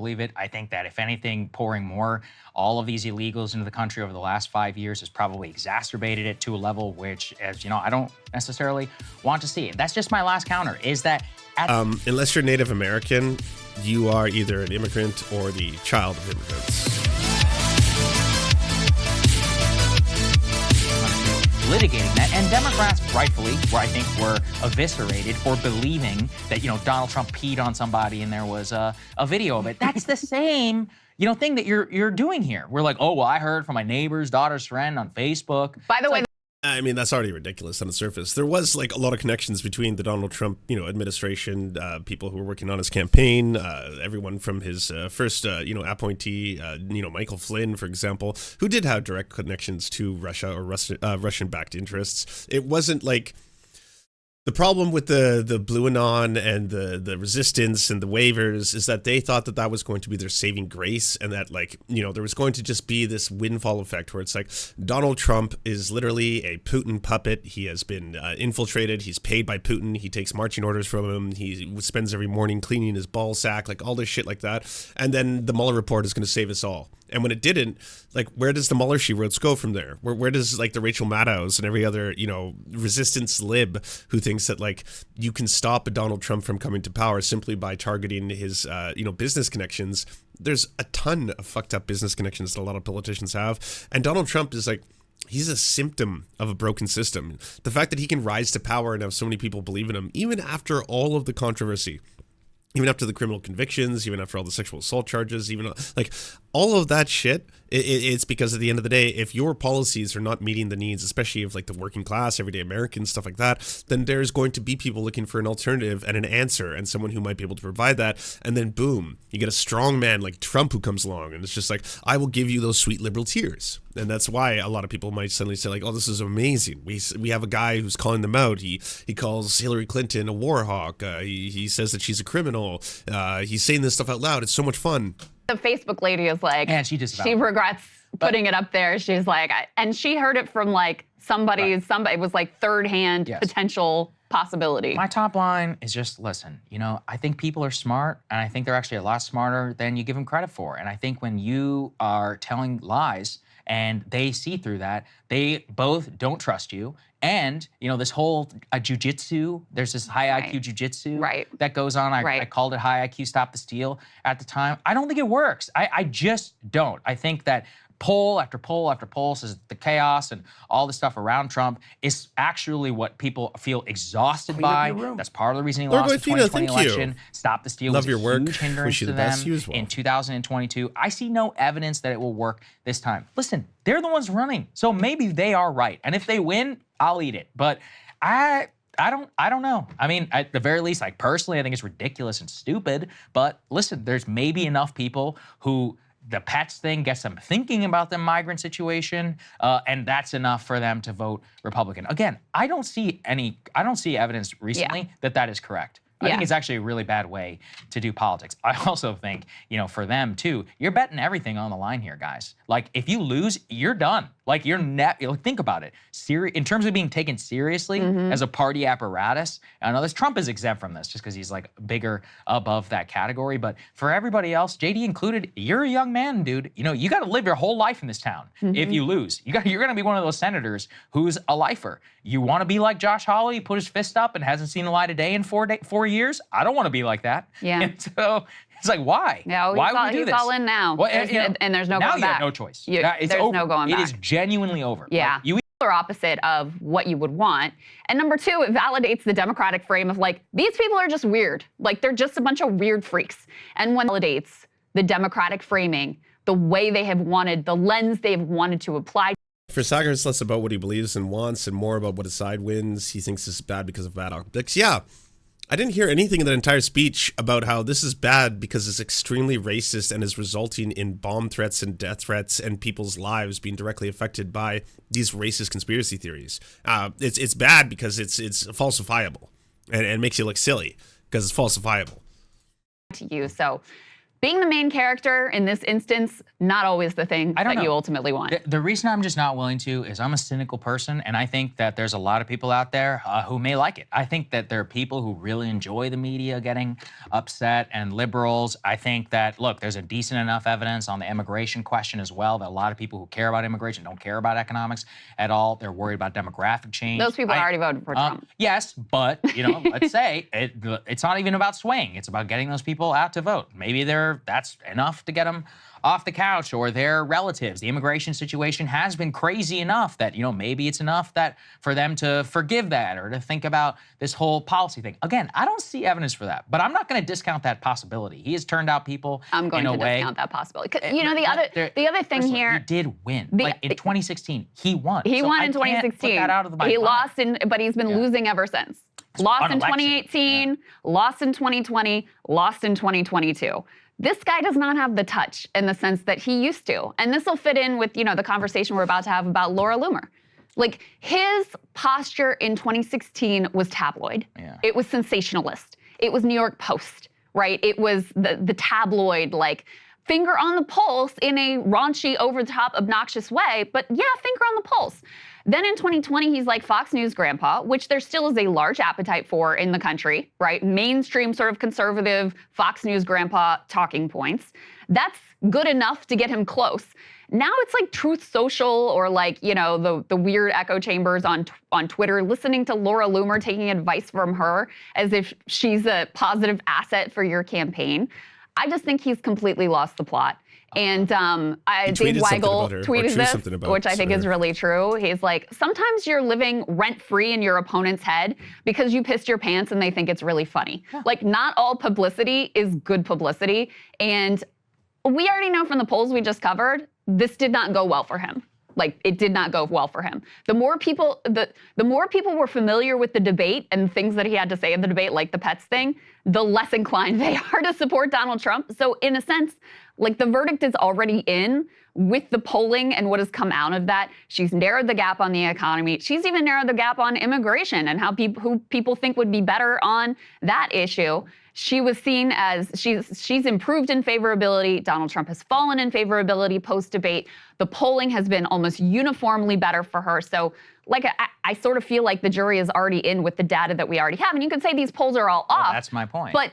believe it. I think that if anything, pouring all of these illegals into the country over the last 5 years has probably exacerbated it to a level which, as you know, I don't necessarily want to see. That's just my last counter, is that unless you're Native American, you are either an immigrant or the child of immigrants. Litigating that, and Democrats rightfully, I think, were eviscerated for believing that, you know, Donald Trump peed on somebody and there was a video of it. That's the same, you know, thing that you're doing here. We're like, oh, well, I heard from my neighbor's daughter's friend on Facebook. By the way, I mean, that's already ridiculous on the surface. There was like a lot of connections between the Donald Trump, you know, administration, people who were working on his campaign, everyone from his first, you know, appointee, you know, Michael Flynn, for example, who did have direct connections to Russia or Russian-backed interests. It wasn't like the problem with the Blue Anon and the resistance and the waivers is that they thought that was going to be their saving grace, and that, like, you know, there was going to just be this windfall effect where it's like Donald Trump is literally a Putin puppet. He has been infiltrated. He's paid by Putin. He takes marching orders from him. He spends every morning cleaning his ball sack, like all this shit like that. And then the Mueller report is going to save us all. And when it didn't, like, where does the Mueller she-wrote go from there? Where does, like, the Rachel Maddows and every other, you know, resistance lib who thinks that, like, you can stop a Donald Trump from coming to power simply by targeting his, you know, business connections? There's a ton of fucked up business connections that a lot of politicians have. And Donald Trump is, like, he's a symptom of a broken system. The fact that he can rise to power and have so many people believe in him, even after all of the controversy, even after the criminal convictions, even after all the sexual assault charges, even like all of that shit, it's because at the end of the day, if your policies are not meeting the needs, especially of like the working class, everyday Americans, stuff like that, then there's going to be people looking for an alternative and an answer and someone who might be able to provide that. And then boom, you get a strong man like Trump who comes along and it's just like, I will give you those sweet liberal tears. And that's why a lot of people might suddenly say like, oh, this is amazing. We have a guy who's calling them out. He calls Hillary Clinton a war hawk. He says that she's a criminal. He's saying this stuff out loud. It's so much fun. The Facebook lady is like, and she regrets putting it up there. She's like, and she heard it from like somebody, it was like third-hand potential possibility. My top line is just, listen, you know, I think people are smart, and I think they're actually a lot smarter than you give them credit for. And I think when you are telling lies and they see through that, they both don't trust you. And, you know, this whole jujitsu, there's this high IQ jujitsu that goes on. I called it high IQ stop the steal at the time. I don't think it works. I just don't. I think that poll after poll after poll says the chaos and all the stuff around Trump is actually what people feel exhausted by. That's part of the reason he lost the 2020 election. Stop the steal was a huge hindrance to them in 2022. I see no evidence that it will work this time. Listen, they're the ones running, so maybe they are right. And if they win, I'll eat it. But I don't know. I mean, at the very least, like personally, I think it's ridiculous and stupid. But listen, there's maybe enough people who the pets thing gets them thinking about the migrant situation, and that's enough for them to vote Republican. Again, I don't see evidence recently that is correct. I think it's actually a really bad way to do politics. I also think, you know, for them too, you're betting everything on the line here, guys. Like, if you lose, you're done. Like, think about it. In terms of being taken seriously as a party apparatus, I know this Trump is exempt from this just because he's like bigger above that category. But for everybody else, JD included, you're a young man, dude. You know, you got to live your whole life in this town. If you lose, you're going to be one of those senators who's a lifer. You want to be like Josh Hawley, put his fist up and hasn't seen the light of day in 4 years? I don't want to be like that. Yeah. And so it's like, why? No, why would we do this? He's all in now. Well, and there's no going back. Now you have no choice. There's no going back. It is genuinely over. Yeah. Like, are opposite of what you would want. And number two, it validates the Democratic frame of like, these people are just weird. Like, they're just a bunch of weird freaks. And when it validates the Democratic framing, the way they have wanted, the lens they've wanted to apply. For Saagar, it's less about what he believes and wants and more about what his side wins. He thinks this is bad because of bad optics. Yeah. I didn't hear anything in that entire speech about how this is bad because it's extremely racist and is resulting in bomb threats and death threats and people's lives being directly affected by these racist conspiracy theories. It's bad because it's falsifiable and makes you look silly because it's falsifiable. To you. So being the main character in this instance, not always the thing that you ultimately want. The reason I'm just not willing to is I'm a cynical person, and I think that there's a lot of people out there who may like it. I think that there are people who really enjoy the media getting upset, and liberals. I think that, look, there's a decent enough evidence on the immigration question as well that a lot of people who care about immigration don't care about economics at all. They're worried about demographic change. Those people already voted for Trump. Yes, but, let's say it's not even about swaying. It's about getting those people out to vote. Maybe that's enough to get them off the couch, or their relatives. The immigration situation has been crazy enough that, maybe it's enough that for them to forgive that or to think about this whole policy thing. Again, I don't see evidence for that, but I'm not going to discount that possibility. He has turned out people I'm going to discount that possibility. The other thing here, he did win. In 2016, he won. He won in 2016. He lost but he's been losing ever since. Lost in 2018, lost in 2020, lost in 2022. This guy does not have the touch in the sense that he used to. And this will fit in with, the conversation we're about to have about Laura Loomer. Like, his posture in 2016 was tabloid. Yeah. It was sensationalist. It was New York Post, right? It was the tabloid, like, finger on the pulse in a raunchy, over-the-top, obnoxious way, but yeah, finger on the pulse. Then in 2020, he's like Fox News grandpa, which there still is a large appetite for in the country, right? Mainstream sort of conservative Fox News grandpa talking points. That's good enough to get him close. Now it's like Truth Social or like, the weird echo chambers on Twitter, listening to Laura Loomer, taking advice from her as if she's a positive asset for your campaign. I just think he's completely lost the plot. And Dave Weigel tweeted this, which I think is really true. He's like, sometimes you're living rent-free in your opponent's head because you pissed your pants and they think it's really funny. Yeah. Like, not all publicity is good publicity. And we already know from the polls we just covered, this did not go well for him. Like, it did not go well for him. The more people were familiar with the debate and things that he had to say in the debate, like the pets thing, the less inclined they are to support Donald Trump. So in a sense, like, the verdict is already in with the polling and what has come out of that. She's narrowed the gap on the economy. She's even narrowed the gap on immigration and who people think would be better on that issue. She was seen as she's improved in favorability. Donald Trump has fallen in favorability post-debate. The polling has been almost uniformly better for her. So, like, I sort of feel like the jury is already in with the data that we already have. And you could say these polls are all off. That's my point. But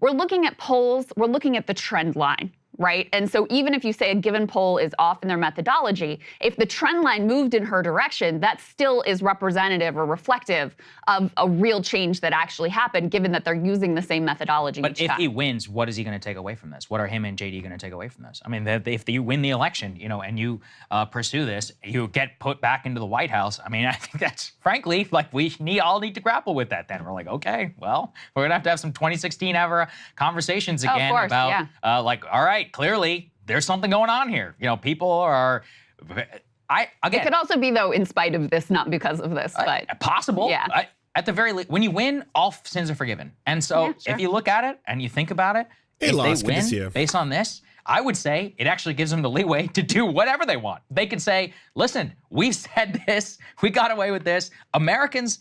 we're looking at polls. We're looking at the trend line. Right? And so even if you say a given poll is off in their methodology, if the trend line moved in her direction, that still is representative or reflective of a real change that actually happened, given that they're using the same methodology But each if time. he wins, what is he going to take away from this? What are him and JD going to take away from this? I mean, if you win the election, and you pursue this, you get put back into the White House. I mean, I think that's, frankly, like, we all need to grapple with that then. We're like, okay, well, we're going to have some 2016 ever conversations again about, all right, clearly there's something going on here. People are, again. It could also be, though, in spite of this, not because of this, but. Possible. Yeah. At the very least, when you win, all sins are forgiven. And so if you look at it and you think about it, if they win based on this, I would say it actually gives them the leeway to do whatever they want. They can say, listen, we said this, we got away with this. Americans,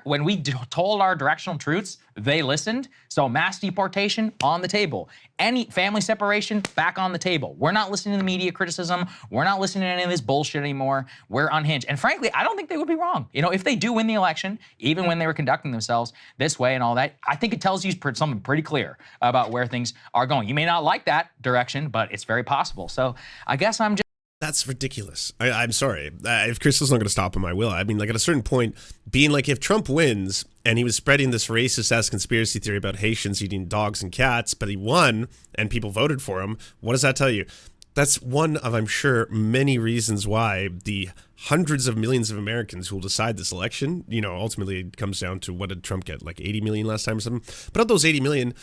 when we told our directional truths, they listened. So mass deportation on the table. Any family separation back on the table. We're not listening to the media criticism. We're not listening to any of this bullshit anymore. We're unhinged. And frankly, I don't think they would be wrong. If they do win the election, even when they were conducting themselves this way and all that, I think it tells you something pretty clear about where things are going. You may not like that direction, but it's very possible. So I guess I'm just. That's ridiculous. I'm sorry. If Crystal's not going to stop him, I will. I mean, like, at a certain point, being like, if Trump wins and he was spreading this racist-ass conspiracy theory about Haitians eating dogs and cats, but he won and people voted for him, what does that tell you? That's one of, I'm sure, many reasons why the hundreds of millions of Americans who will decide this election, ultimately it comes down to, what did Trump get, like 80 million last time or something? But of those 80 million,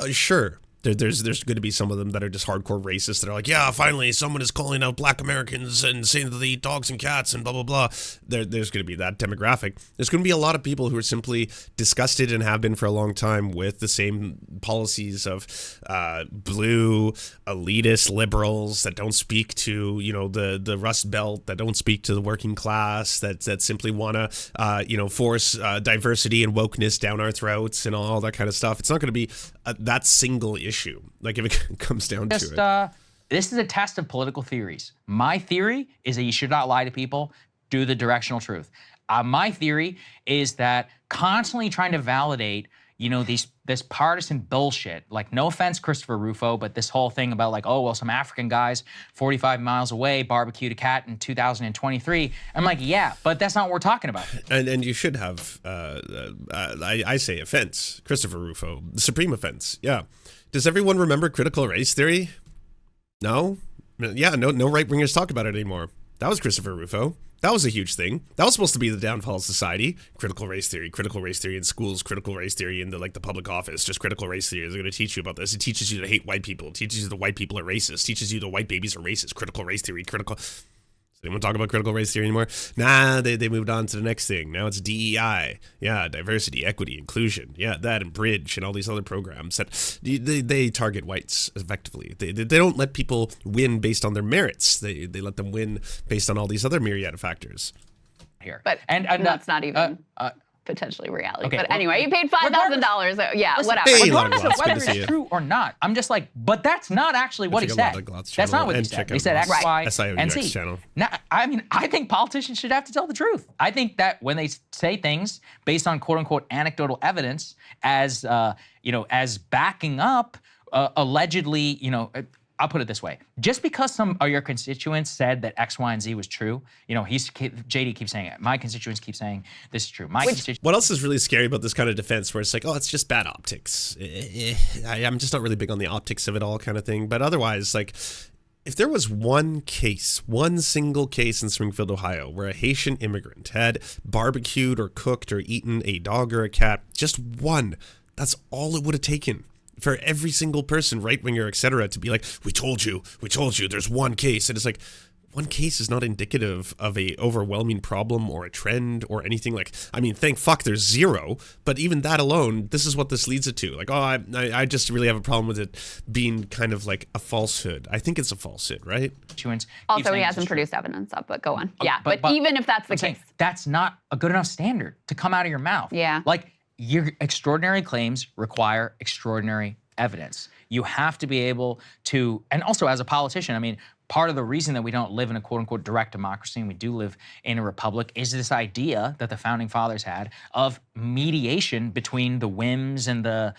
sure, There's going to be some of them that are just hardcore racists that are like, yeah, finally someone is calling out black Americans and saying that they eat dogs and cats and blah, blah, blah. There's going to be that demographic. There's going to be a lot of people who are simply disgusted and have been for a long time with the same policies of blue elitist liberals that don't speak to, the Rust Belt, that don't speak to the working class, that simply want to, force diversity and wokeness down our throats and all that kind of stuff. It's not going to be that single issue, like if it comes down to it. This is a test of political theories. My theory is that you should not lie to people. Do the directional truth. My theory is that constantly trying to validate, this partisan bullshit. Like, no offense, Christopher Rufo, but this whole thing about like, oh well, some African guys 45 miles away barbecued a cat in 2023. I'm like, yeah, but that's not what we're talking about. And you should have, I say offense, Christopher Rufo, the supreme offense. Yeah. Does everyone remember critical race theory? No? Yeah, no right-wingers talk about it anymore. That was Christopher Rufo. That was a huge thing. That was supposed to be the downfall of society. Critical race theory in schools, critical race theory in the public office, just critical race theory. They're going to teach you about this. It teaches you to hate white people. It teaches you that white people are racist. It teaches you that white babies are racist. Critical race theory, Does anyone talk about critical race theory anymore? Nah, they moved on to the next thing. Now it's DEI. Yeah, diversity, equity, inclusion. Yeah, that and Bridge and all these other programs that they target whites effectively. They don't let people win based on their merits. They let them win based on all these other myriad of factors. Here. But and that's not even potentially reality. Okay, but anyway, you paid $5,000. Yeah, listen, whatever. Hey, regardless of Good whether to see it's you. true or not, I'm just like, but that's not actually what he said. That's not what he said. He said X, Y, and Z. Channel. Now, I think politicians should have to tell the truth. I think that when they say things based on quote unquote anecdotal evidence as as backing up allegedly, I'll put it this way. Just because some of your constituents said that X, Y, and Z was true, JD keeps saying it. My constituents keep saying this is true. What else is really scary about this kind of defense where it's like, oh, it's just bad optics. I'm just not really big on the optics of it all kind of thing. But otherwise, like, if there was one single case in Springfield, Ohio, where a Haitian immigrant had barbecued or cooked or eaten a dog or a cat, just one, that's all it would have taken for every single person, right-winger, etc., to be like, we told you, there's one case. And it's like, one case is not indicative of a overwhelming problem or a trend or anything. Like, thank fuck there's zero, but even that alone, this is what this leads it to. Like, oh, I just really have a problem with it being kind of like a falsehood. I think it's a falsehood, right? Also, he hasn't produced evidence of, but go on. Yeah, but even if that's the case. That's not a good enough standard to come out of your mouth. Yeah. Like, your extraordinary claims require extraordinary evidence. You have to be able to, and also as a politician, part of the reason that we don't live in a quote unquote direct democracy and we do live in a republic is this idea that the founding fathers had of mediation between the whims and the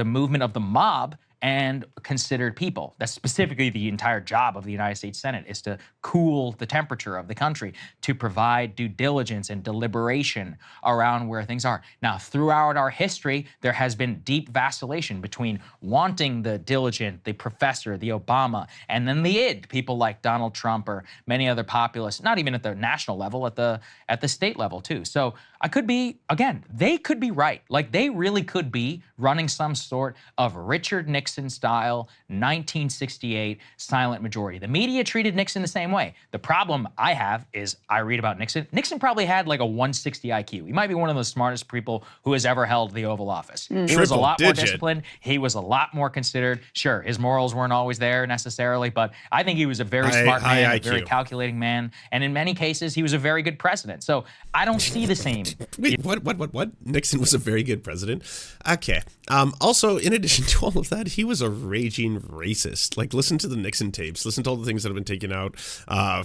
movement of the mob and considered people. That's specifically the entire job of the United States Senate, is to cool the temperature of the country, to provide due diligence and deliberation around where things are. Now, throughout our history, there has been deep vacillation between wanting the diligent, the professor, the Obama, and then the id, people like Donald Trump or many other populists, not even at the national level, at the state level too. So I could be, again, they could be right. Like, they really could be running some sort of Richard Nixon style 1968 silent majority. The media treated Nixon the same way. The problem I have is I read about Nixon. Nixon probably had like a 160 IQ. He might be one of the smartest people who has ever held the Oval Office. He was a lot more disciplined. He was a lot more considered. Sure, his morals weren't always there necessarily, but I think he was a very smart man, a very calculating man, and in many cases, he was a very good president. So I don't see the same. Wait, what? Nixon was a very good president? Okay. Also, in addition to all of that, he was a raging racist. Like, listen to the Nixon tapes. Listen to all the things that have been taken out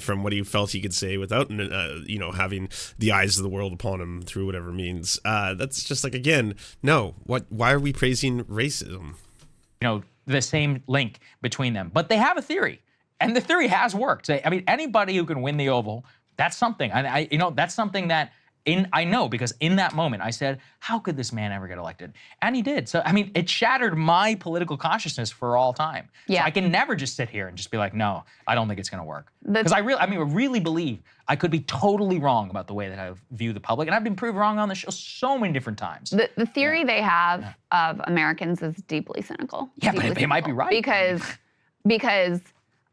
from what he felt he could say without, having the eyes of the world upon him through whatever means. That's just like, again, no. Why are we praising racism? The same link between them. But they have a theory, and the theory has worked. Anybody who can win the Oval, that's something. That's something that I know, because in that moment I said, how could this man ever get elected? And he did. So I mean, it shattered my political consciousness for all time. Yeah. So I can never just sit here and just be like, no, I don't think it's gonna work. Because I really believe I could be totally wrong about the way that I view the public, and I've been proved wrong on the show so many different times. The theory they have of Americans is deeply cynical. Yeah, deeply but they might be cynical. right. Because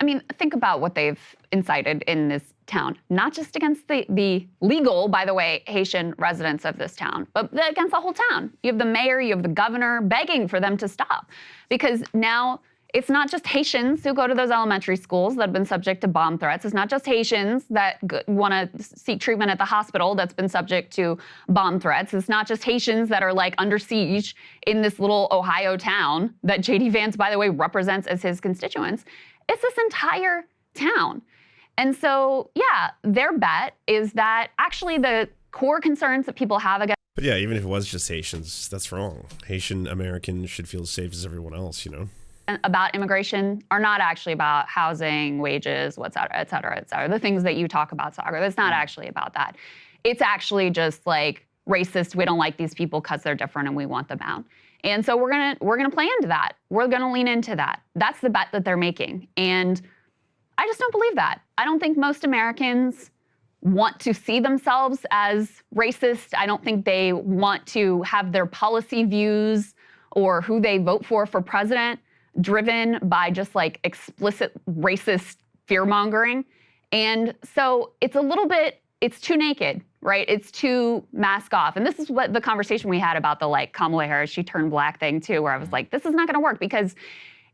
I mean, think about what they've incited in this town, not just against the legal, by the way, Haitian residents of this town, but against the whole town. You have the mayor, you have the governor begging for them to stop, because now it's not just Haitians who go to those elementary schools that have been subject to bomb threats. It's not just Haitians that want to seek treatment at the hospital that's been subject to bomb threats. It's not just Haitians that are like under siege in this little Ohio town that J.D. Vance, by the way, represents as his constituents. It's this entire town. And so, yeah, their bet is that actually the core concerns that people have against. But yeah, even if it was just Haitians, that's wrong. Haitian Americans should feel as safe as everyone else, you know? About immigration are not actually about housing, wages, et cetera, et cetera, et cetera. The things that you talk about, Saagar, that's not actually about that. It's actually just like racist. We don't like these people because they're different and we want them out. And so we're gonna play into that. We're gonna lean into that. That's the bet that they're making. And I just don't believe that. I don't think most Americans want to see themselves as racist. I don't think they want to have their policy views or who they vote for president driven by just like explicit racist fear-mongering. And so it's a little bit, it's too naked, right? It's too mask off. And this is what the conversation we had about the like Kamala Harris, she turned black thing too, where I was like, this is not gonna work because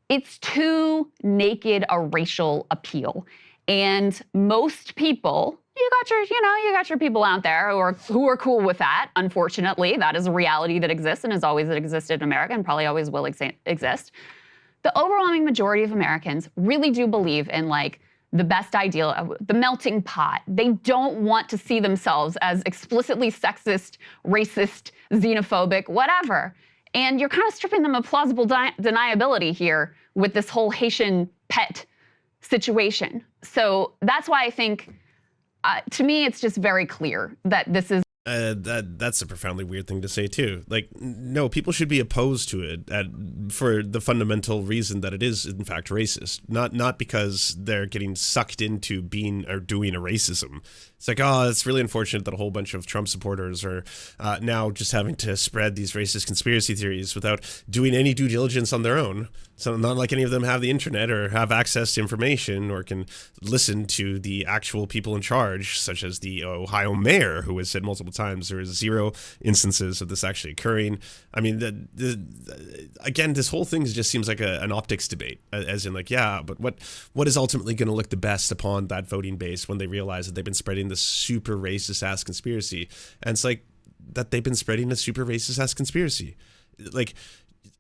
it's too naked a racial appeal. And most people, you got your people out there who are cool with that. Unfortunately, that is a reality that exists and has always existed in America and probably always will exist. The overwhelming majority of Americans really do believe in like the best ideal of the melting pot. They don't want to see themselves as explicitly sexist, racist, xenophobic, whatever. And you're kind of stripping them of plausible deniability here with this whole Haitian pet situation. So that's why I think, to me, it's just very clear that this is. That's a profoundly weird thing to say too. Like, no, people should be opposed to it for the fundamental reason that it is in fact racist, not because they're getting sucked into being or doing a racism. It's like, oh, it's really unfortunate that a whole bunch of Trump supporters are now just having to spread these racist conspiracy theories without doing any due diligence on their own. So not like any of them have the internet or have access to information or can listen to the actual people in charge, such as the Ohio mayor, who has said multiple times there is 0 instances of this actually occurring. I mean, again, this whole thing just seems like an optics debate, as in like, yeah, but what is ultimately going to look the best upon that voting base when they realize that they've been spreading this super racist ass conspiracy? And it's like that they've been spreading a super racist ass conspiracy. Like,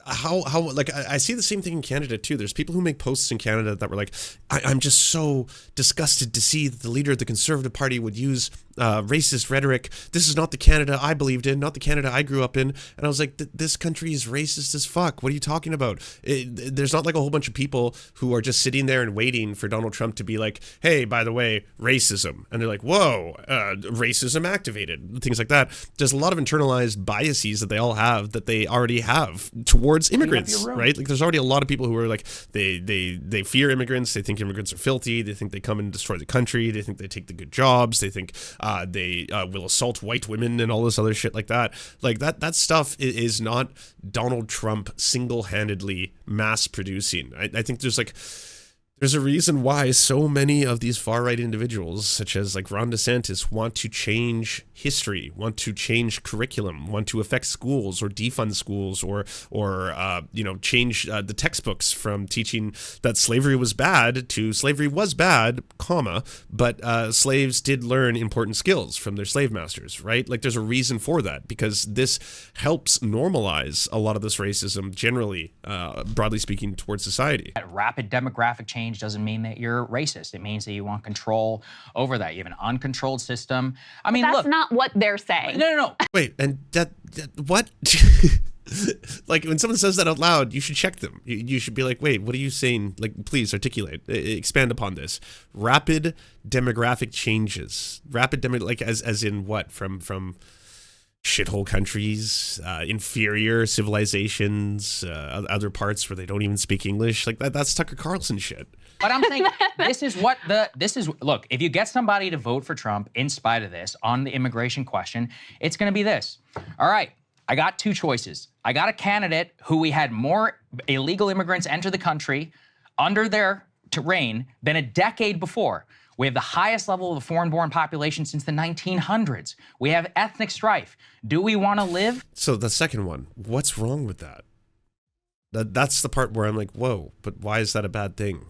how like I see the same thing in Canada too. There's people who make posts in Canada that were like, I'm just so disgusted to see that the leader of the Conservative Party would use racist rhetoric. This is not the Canada I believed in, not the Canada I grew up in. And I was like, this country is racist as fuck. What are you talking about? There's not like a whole bunch of people who are just sitting there and waiting for Donald Trump to be like, hey, by the way, racism. And they're like, whoa, racism activated, things like that. There's a lot of internalized biases that they all have that they already have towards immigrants, right? Like there's already a lot of people who are like, they fear immigrants. They think immigrants are filthy. They think they come and destroy the country. They think they take the good jobs. They think they will assault white women and all this other shit like that. Like that stuff is not Donald Trump single-handedly mass producing. I think there's a reason why so many of these far-right individuals, such as like Ron DeSantis, want to change history, want to change curriculum, want to affect schools or defund schools or change the textbooks from teaching that slavery was bad to slavery was bad, but slaves did learn important skills from their slave masters, right? Like there's a reason for that, because this helps normalize a lot of this racism generally, broadly speaking, towards society. That rapid demographic change doesn't mean that you're racist. It means that you want control over that. You have an uncontrolled system. I mean, that's look, not what they're saying. No. Wait, and that what? Like when someone says that out loud, you should check them. You should be like, wait, what are you saying? Like, please articulate, expand upon this. Rapid demographic changes. Like as in what? From shithole countries, inferior civilizations, other parts where they don't even speak English. Like that's Tucker Carlson shit. But I'm saying look, if you get somebody to vote for Trump in spite of this on the immigration question, it's going to be this. All right, I got two choices. I got a candidate who we had more illegal immigrants enter the country under their reign than a decade before. We have the highest level of the foreign-born population since the 1900s. We have ethnic strife. Do we want to live? So the second one, what's wrong with that? That's the part where I'm like, whoa, but why is that a bad thing?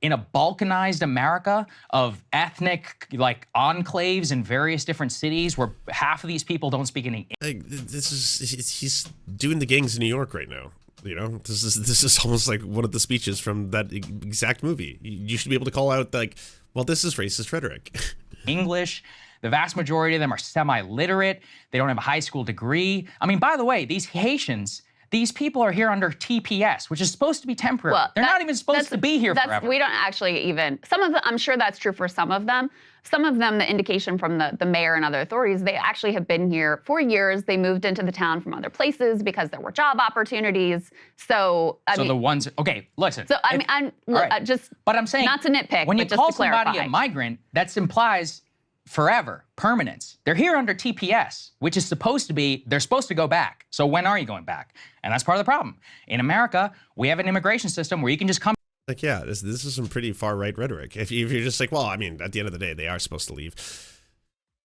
In a balkanized America of ethnic enclaves in various different cities where half of these people don't speak any English. He's doing the gangs in New York right now. You know, this is almost like one of the speeches from that exact movie. You should be able to call out like, well, this is racist rhetoric. English. The vast majority of them are semi-literate. They don't have a high school degree. I mean, by the way, these Haitians, these people are here under TPS, which is supposed to be temporary. Well, they're not even supposed to be here forever. We don't actually even, some of them, I'm sure that's true for some of them. Some of them, the indication from the mayor and other authorities, they actually have been here for years. They moved into the town from other places because there were job opportunities. So, I mean, the ones, okay, listen. So, I mean, but I'm saying, not to nitpick, when you but just call to clarify. somebody a migrant, that implies forever, permanence. They're here under TPS, which is supposed to be, they're supposed to go back. So when are you going back? And that's part of the problem. In America, we have an immigration system where you can just come. Like, yeah, this is some pretty far-right rhetoric. If you're just like, well, I mean, at the end of the day, they are supposed to leave.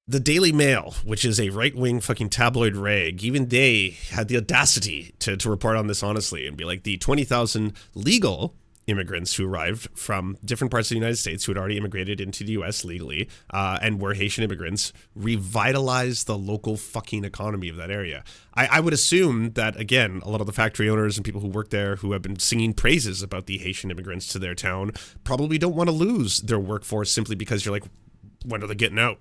The Daily Mail, which is a right-wing fucking tabloid rag, even they had the audacity to report on this honestly and be like, the 20,000 legal immigrants who arrived from different parts of the United States who had already immigrated into the U.S. legally and were Haitian immigrants revitalized the local fucking economy of that area. I would assume that, again, a lot of the factory owners and people who work there who have been singing praises about the Haitian immigrants to their town probably don't want to lose their workforce simply because you're like, when are they getting out?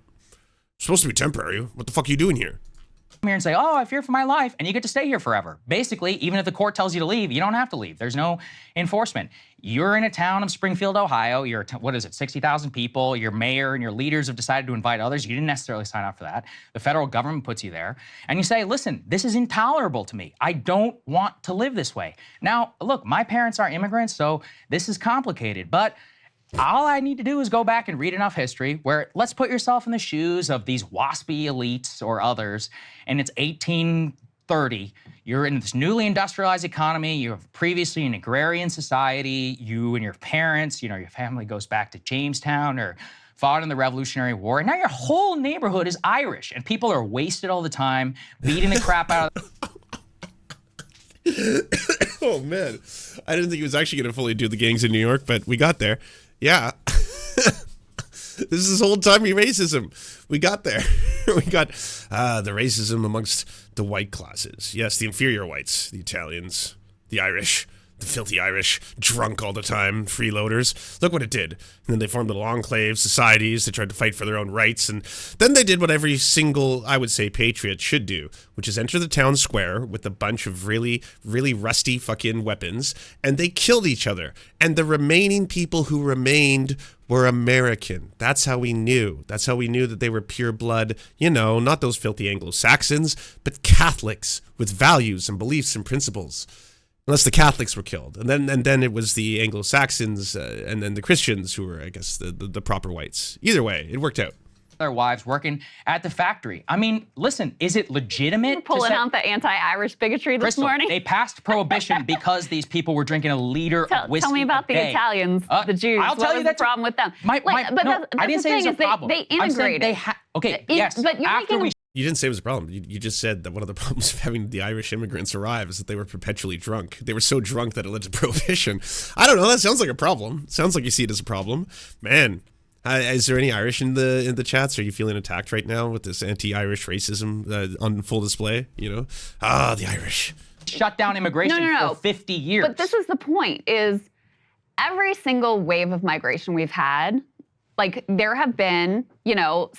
It's supposed to be temporary. What the fuck are you doing here? Here and say, oh, I fear for my life, and you get to stay here forever. Basically, even if the court tells you to leave, you don't have to leave. There's no enforcement. You're in a town of Springfield, Ohio. You're, 60,000 people. Your mayor and your leaders have decided to invite others. You didn't necessarily sign up for that. The federal government puts you there. And you say, listen, this is intolerable to me. I don't want to live this way. Now, look, my parents are immigrants, so this is complicated. But all I need to do is go back and read enough history where let's put yourself in the shoes of these waspy elites or others, and it's 1830. You're in this newly industrialized economy. You have previously an agrarian society. You and your parents, your family goes back to Jamestown or fought in the Revolutionary War. And now your whole neighborhood is Irish, and people are wasted all the time, beating the crap out of Oh, man. I didn't think he was actually going to fully do the gangs in New York, but we got there. Yeah. This is old-timey racism. We got there. We got the racism amongst the white classes. Yes, the inferior whites, the Italians, the Irish, the filthy Irish, drunk all the time, freeloaders. Look what it did. And then they formed little enclave societies. They tried to fight for their own rights. And then they did what every single, I would say, patriot should do, which is enter the town square with a bunch of really, really rusty fucking weapons. And they killed each other. And the remaining people who remained were American. That's how we knew. That's how we knew that they were pure blood, not those filthy Anglo-Saxons, but Catholics with values and beliefs and principles. Unless the Catholics were killed. And then it was the Anglo-Saxons and then the Christians who were, I guess, the proper whites. Either way, it worked out. Their wives working at the factory. I mean, listen, is it legitimate? You're pulling out the anti-Irish bigotry this morning? They passed prohibition because these people were drinking a liter of whiskey. Tell me about the Italians, the Jews. I'll tell you that's the problem with them. I didn't say it was a problem. They integrated. Yes. But you're You didn't say it was a problem. You just said that one of the problems of having the Irish immigrants arrive is that they were perpetually drunk. They were so drunk that it led to prohibition. I don't know. That sounds like a problem. Sounds like you see it as a problem. Man, is there any Irish in the chats? Are you feeling attacked right now with this anti-Irish racism on full display? The Irish. Shut down immigration for 50 years. But this is the point, is every single wave of migration we've had, there have been,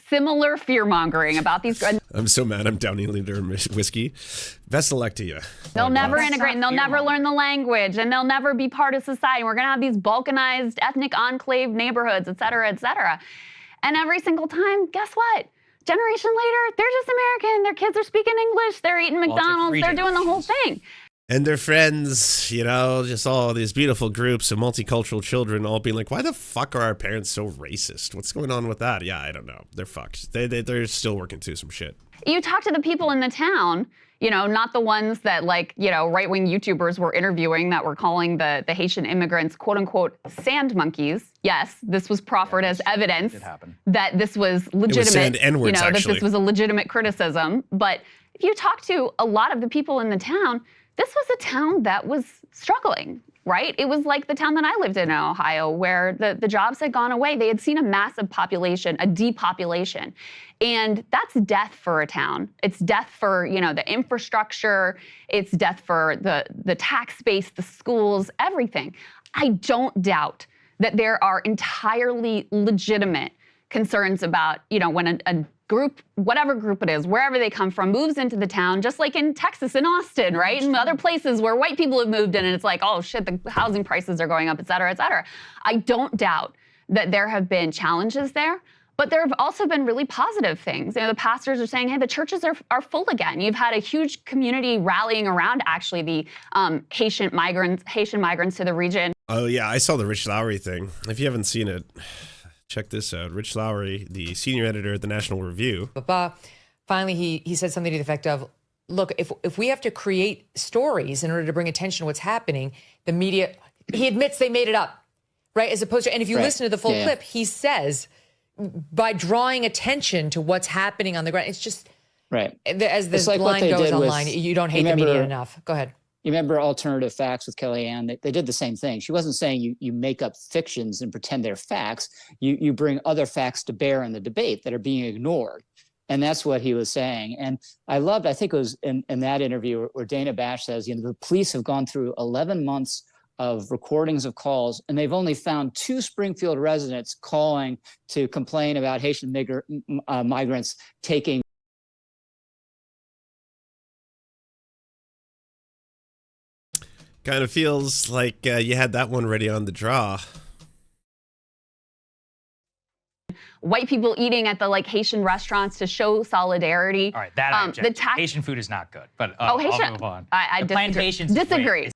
similar fear-mongering about these. I'm so mad I'm downing a liter of whiskey Best of luck to you. They'll never That's integrate, and not they'll never fear-mongering. learn the language, and they'll never be part of society. We're going to have these balkanized ethnic enclave neighborhoods, et cetera, et cetera. And every single time, guess what? Generation later, they're just American. Their kids are speaking English. They're eating Well, it's like McDonald's. three They're doing the whole thing. And their friends, you know, just all these beautiful groups of multicultural children all being like, why the fuck are our parents so racist? What's going on with that? Yeah, I don't know. They're fucked. They're still working through some shit. You talk to the people in the town, you know, not the ones that like, you know, right-wing YouTubers were interviewing that were calling the Haitian immigrants, quote unquote, sand monkeys. Yes, this was proffered as evidence did happen. that this was legitimate, It was sand N-words, you know, that actually. this was a legitimate criticism. But if you talk to a lot of the people in the town, this was a town that was struggling, right? It was like the town that I lived in Ohio, where the jobs had gone away. They had seen a massive population, a depopulation. And that's death for a town. It's death for, you know, the infrastructure. It's death for the tax base, the schools, everything. I don't doubt that there are entirely legitimate concerns about, you know, when a group, whatever group it is, wherever they come from, moves into the town, just like in Texas and Austin, right? And other places where white people have moved in and it's like, oh shit, the housing prices are going up, et cetera, et cetera. I don't doubt that there have been challenges there, but there have also been really positive things. You know, the pastors are saying, hey, the churches are full again. You've had a huge community rallying around actually the Haitian migrants to the region. Oh, yeah, I saw the Rich Lowry thing. If you haven't seen it, check this out. Rich Lowry, the senior editor at the National Review. Finally, he said something to the effect of, look, if we have to create stories in order to bring attention to what's happening, the media, he admits they made it up, right? As opposed to, and if you listen to the full clip, he says, by drawing attention to what's happening on the ground, it's just, as this like line goes online, you don't hate the media enough. Go ahead. You remember Alternative Facts with Kellyanne? They did the same thing. She wasn't saying you make up fictions and pretend they're facts. You bring other facts to bear in the debate that are being ignored. And that's what he was saying. And I think it was in that interview where Dana Bash says, you know, the police have gone through 11 months of recordings of calls, and they've only found 2 Springfield residents calling to complain about Haitian migrants taking. Kind of feels like you had that one ready on the draw. White people eating at the like Haitian restaurants to show solidarity. All right, that I object to. Haitian food is not good, but Haitian, I'll move on. I The plantations disagree.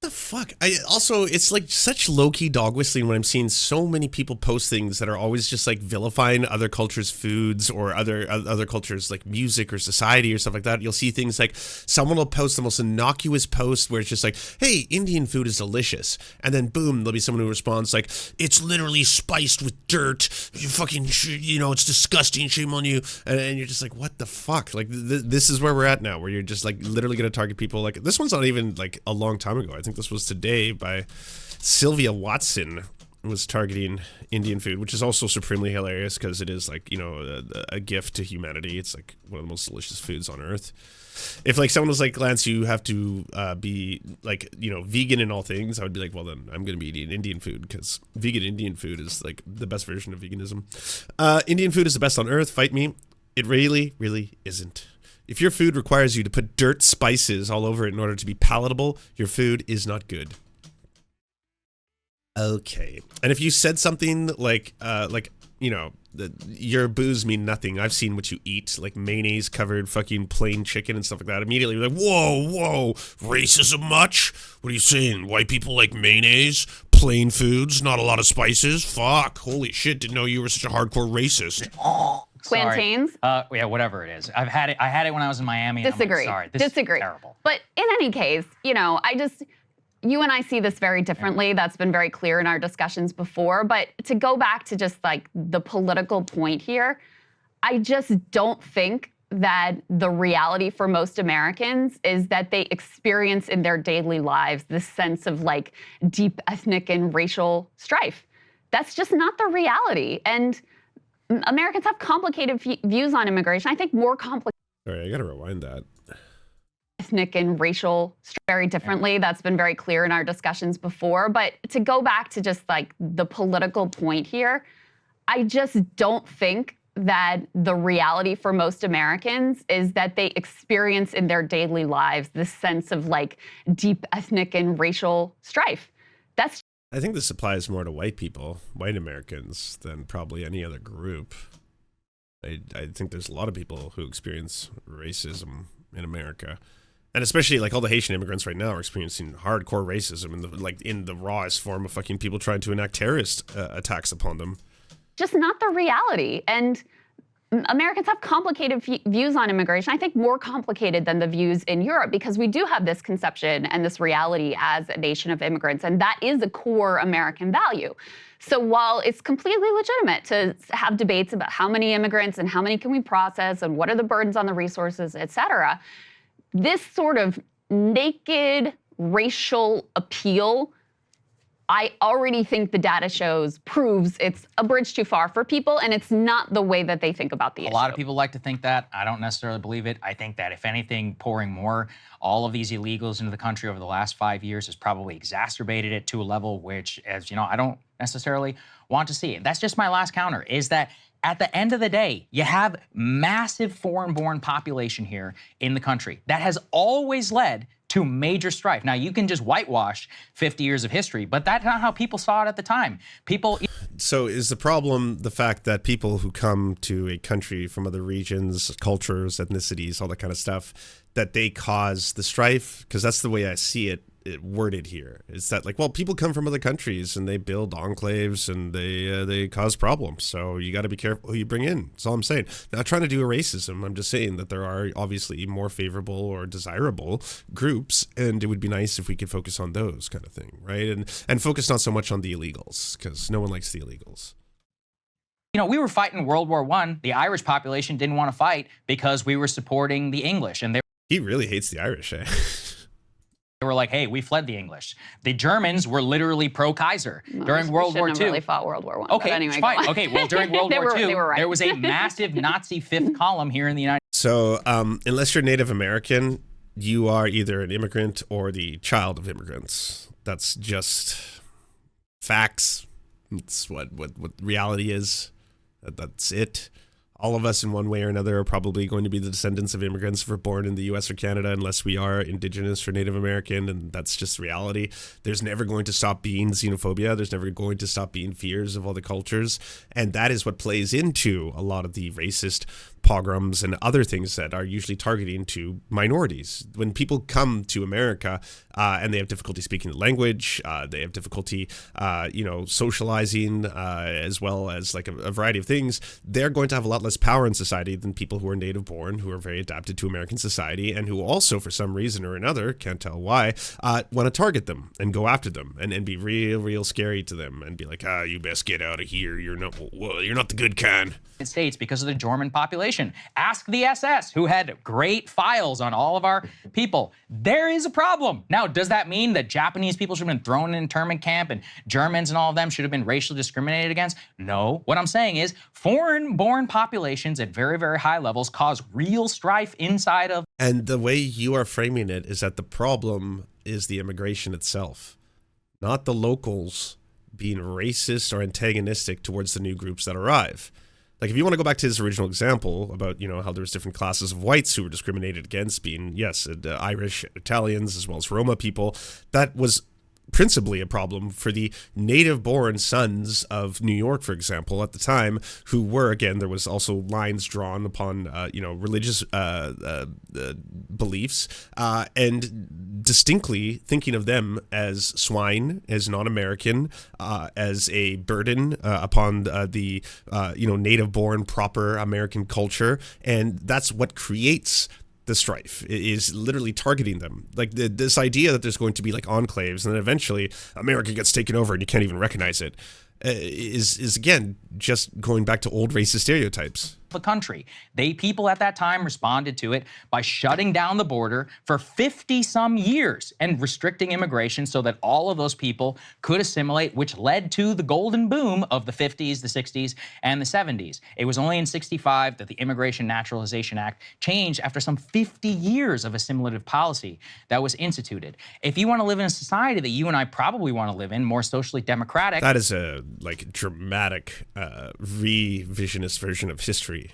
The fuck? It's like such low-key dog whistling when I'm seeing so many people post things that are always just like vilifying other cultures' foods or other cultures' like music or society or stuff like that. You'll see things like someone will post the most innocuous post where it's just like, hey, Indian food is delicious. And then boom, there'll be someone who responds like, it's literally spiced with dirt. You fucking, you know, it's disgusting. Shame on you. And you're just like, what the fuck? Like this is where we're at now, where you're just like literally going to target people. Like this one's not even like a long time ago. I think this was today by Sylvia Watson was targeting Indian food, which is also supremely hilarious because it is like, you know, a gift to humanity. It's like one of the most delicious foods on earth. If like someone was like, Lance, you have to be like, you know, vegan in all things, I would be like, well then I'm going to be eating Indian food because vegan Indian food is like the best version of veganism. Indian food is the best on earth. Fight me. It really, really isn't. If your food requires you to put dirt spices all over it in order to be palatable, your food is not good. Okay. And if you said something like, you know, your booze mean nothing. I've seen what you eat, like mayonnaise covered fucking plain chicken and stuff like that. Immediately you're like, whoa, racism much? What are you saying? White people like mayonnaise? Plain foods? Not a lot of spices? Fuck. Holy shit, didn't know you were such a hardcore racist. Plantains. Yeah, whatever it is. I had it when I was in Miami. And Disagree. I'm like, sorry, this is terrible. But in any case, you know, you and I see this very differently. That's been very clear in our discussions before. But to go back to just like the political point here, I just don't think that the reality for most Americans is that they experience in their daily lives this sense of like deep ethnic and racial strife. That's just not the reality. And Americans have complicated views on immigration. I think more complicated. All right, I gotta rewind that. Ethnic and racial very differently. That's been very clear in our discussions before. But to go back to just like the political point here, I just don't think that the reality for most Americans is that they experience in their daily lives this sense of like deep ethnic and racial strife. That's I think this applies more to white people, white Americans, than probably any other group. I think there's a lot of people who experience racism in America. And especially like all the Haitian immigrants right now are experiencing hardcore racism in the rawest form of fucking people trying to enact terrorist attacks upon them. just not the reality. And Americans have complicated views on immigration, I think more complicated than the views in Europe, because we do have this conception and this reality as a nation of immigrants, and that is a core American value. So while it's completely legitimate to have debates about how many immigrants and how many can we process and what are the burdens on the resources, et cetera, this sort of naked racial appeal, I already think the data proves it's a bridge too far for people, and it's not the way that they think about the issue. A lot of people like to think that. I don't necessarily believe it. I think that if anything, pouring all of these illegals into the country over the last 5 years has probably exacerbated it to a level which, as you know, I don't necessarily want to see. And that's just my last counter, is that at the end of the day, you have massive foreign-born population here in the country that has always led to major strife. Now, you can just whitewash 50 years of history, but that's not how people saw it at the time. So is the problem the fact that people who come to a country from other regions, cultures, ethnicities, all that kind of stuff, that they cause the strife? Because that's the way I see it worded here. It's that like, well, people come from other countries and they build enclaves and they cause problems. So you got to be careful who you bring in. That's all I'm saying. Not trying to do a racism. I'm just saying that there are obviously more favorable or desirable groups, and it would be nice if we could focus on those kind of thing, right? And focus not so much on the illegals, because no one likes the illegals. You know, we were fighting World War I. The Irish population didn't want to fight because we were supporting the English, and He really hates the Irish, eh? They were like, hey, we fled the English. The Germans were literally pro-Kaiser during World War II. Have really fought World War I. Okay, anyway, fine. Okay, well, during World War II, right. there was a massive Nazi fifth column here in the United States. So unless you're Native American, you are either an immigrant or the child of immigrants. That's just facts. That's what reality is. That's it. All of us in one way or another are probably going to be the descendants of immigrants if we're born in the US or Canada, unless we are Indigenous or Native American, and that's just reality. There's never going to stop being xenophobia. There's never going to stop being fears of all the cultures, and that is what plays into a lot of the racist pogroms and other things that are usually targeting to minorities. When people come to America and they have difficulty speaking the language, they have difficulty, socializing, as well as like a variety of things, they're going to have a lot less power in society than people who are native born, who are very adapted to American society, and who also, for some reason or another, can't tell why, want to target them and go after them and be real scary to them and be like, you best get out of here. You're not the good kind. States because of the German population. Ask the SS, who had great files on all of our people. There is a problem. Now, does that mean that Japanese people should have been thrown in an internment camp and Germans and all of them should have been racially discriminated against? No. What I'm saying is foreign-born populations at very, very high levels cause real strife inside of. And the way you are framing it is that the problem is the immigration itself, not the locals being racist or antagonistic towards the new groups that arrive. Like, if you want to go back to his original example about, how there was different classes of whites who were discriminated against, being, yes, Irish, Italians, as well as Roma people, that was principally a problem for the native-born sons of New York, for example, at the time, who were, again, there was also lines drawn upon, religious beliefs, and distinctly thinking of them as swine, as non-American, as a burden upon the native-born proper American culture, and that's what creates the strife, is literally targeting them. Like this idea that there's going to be like enclaves and then eventually America gets taken over and you can't even recognize it, is again just going back to old racist stereotypes. The country. People at that time responded to it by shutting down the border for 50-some years and restricting immigration so that all of those people could assimilate, which led to the golden boom of the 50s, the 60s, and the 70s. It was only in 65 that the Immigration Naturalization Act changed after some 50 years of assimilative policy that was instituted. If you want to live in a society that you and I probably want to live in, more socially democratic. That is a like dramatic revisionist version of history.